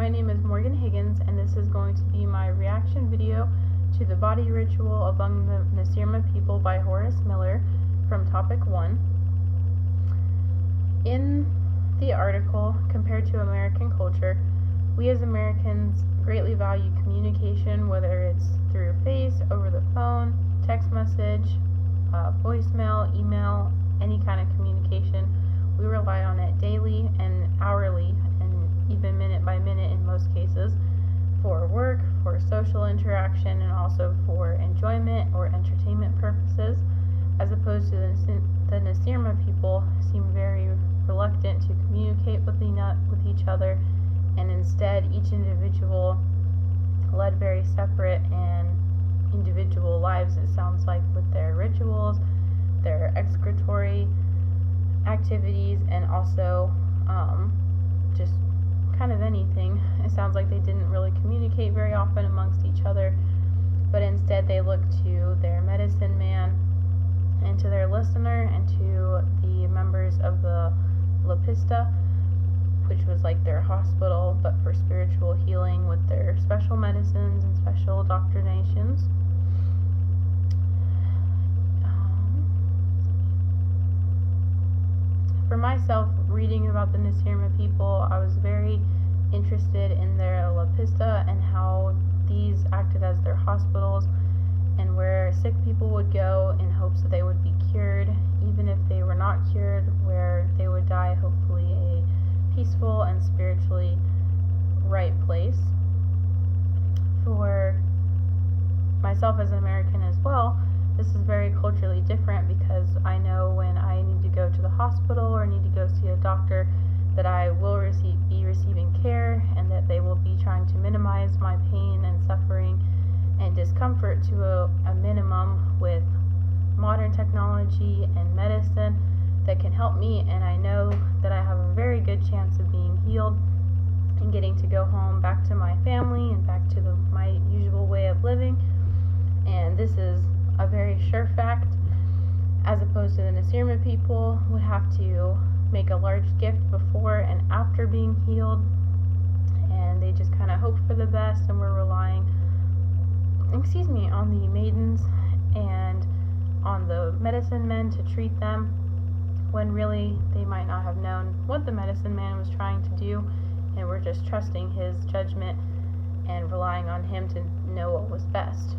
my name is Morgan Higgins, and this is going to be my reaction video to The Body Ritual Among the Nasirma People by Horace Miller from Topic 1. In the article, Compared to American Culture, we as Americans greatly value communication, whether it's through face, over the phone, text message, voicemail, email, any kind of communication. We rely on it daily and hourly, and even minute by minute in most cases, for work, for social interaction, and also for enjoyment or entertainment purposes, as opposed to the Nasirma people seem very reluctant to communicate with each other, and instead each individual led very separate and individual lives, it sounds like, with their rituals, their excretory activities, and also just kind of anything. It sounds like they didn't really communicate very often amongst each other, but instead they looked to their medicine man and to their listener and to the members of the Lepista, which was like their hospital but for spiritual healing, with their special medicines and special doctrinations. For myself, reading about the Nasirma people, I was very interested in their Lepista and how these acted as their hospitals, and where sick people would go in hopes that they would be cured, even if they were not cured, where they would die hopefully a peaceful and spiritually right place. For myself as an American as well, this is very culturally different, because I know when I need to go to the hospital or need to go see a doctor that I will be receiving care, and that they will be trying to minimize my pain and suffering and discomfort to a minimum with modern technology and medicine that can help me, and I know that I have a very good chance of being healed and getting to go home back to my family and back to my usual way of living. And this is a very sure fact, as opposed to the Nasirma people would have to make a large gift before and after being healed, and they just kind of hoped for the best and were relying on the maidens and on the medicine men to treat them, when really they might not have known what the medicine man was trying to do, and were just trusting his judgment and relying on him to know what was best.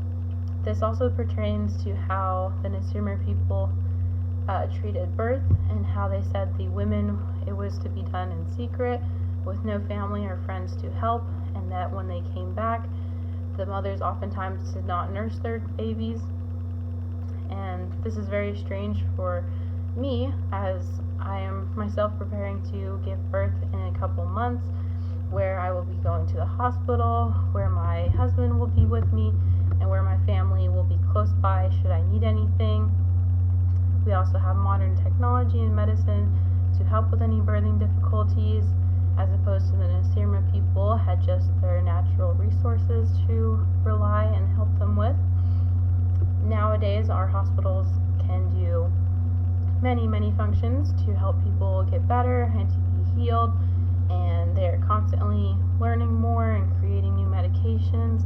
This also pertains to how the Nasirma people treated birth, and how they said the women, it was to be done in secret with no family or friends to help, and that when they came back, the mothers oftentimes did not nurse their babies. And this is very strange for me, as I am myself preparing to give birth in a couple months, where I will be going to the hospital, where my husband will be with me, and where my family will be close by should I need anything. We also have modern technology and medicine to help with any birthing difficulties, as opposed to the Nasirma people had just their natural resources to rely and help them with. Nowadays, our hospitals can do many functions to help people get better and to be healed, and they're constantly learning more and creating new medications,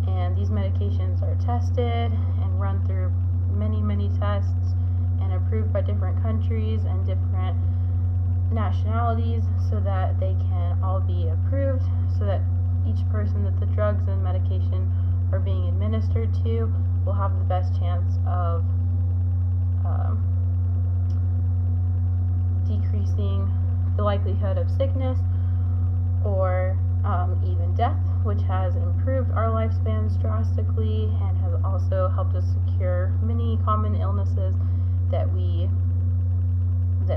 and these medications are tested and run through many tests and approved by different countries and different nationalities, so that they can all be approved, so that each person that the drugs and medication are being administered to will have the best chance of decreasing the likelihood of sickness or even death, which has improved our lifespans drastically and has also helped us secure many common illnesses that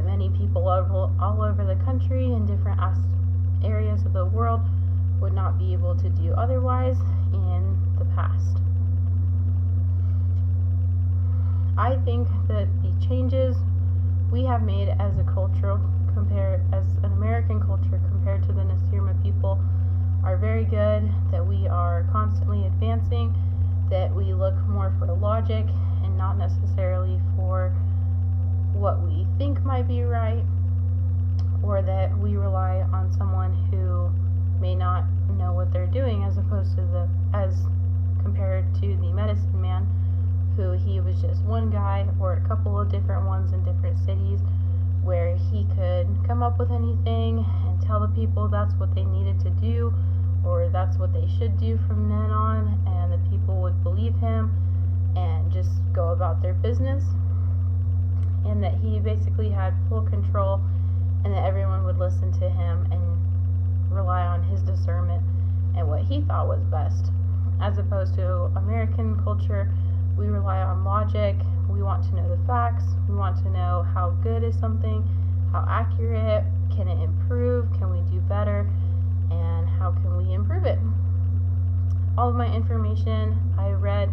many people all over the country in different areas of the world would not be able to do otherwise in the past. I think that the changes we have made as an American culture compared to the Nasirma people are very good, that we are constantly advancing, that we look more for logic and not necessarily for what we think might be right, or that we rely on someone who may not was just one guy or a couple of different ones in different cities where he could come up with anything and tell the people that's what they needed to do, or that's what they should do from then on, and the people would believe him and just go about their business, and that he basically had full control, and that everyone would listen to him and rely on his discernment and what he thought was best. As opposed to American culture, we rely on logic. We want to know the facts. We want to know how good is something, how accurate, can it improve, can we do better, and how can we improve it. All of my information I read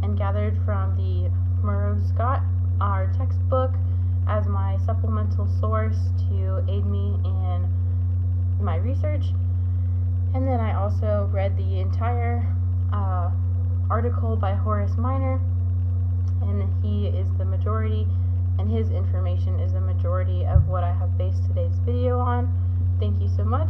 and gathered from the Murrow Scott, our textbook, as my supplemental source to aid me in my research. And then I also read the entire article by Horace Minor, and he is the majority, and his information is the majority of what I have based today's video on. Thank you so much.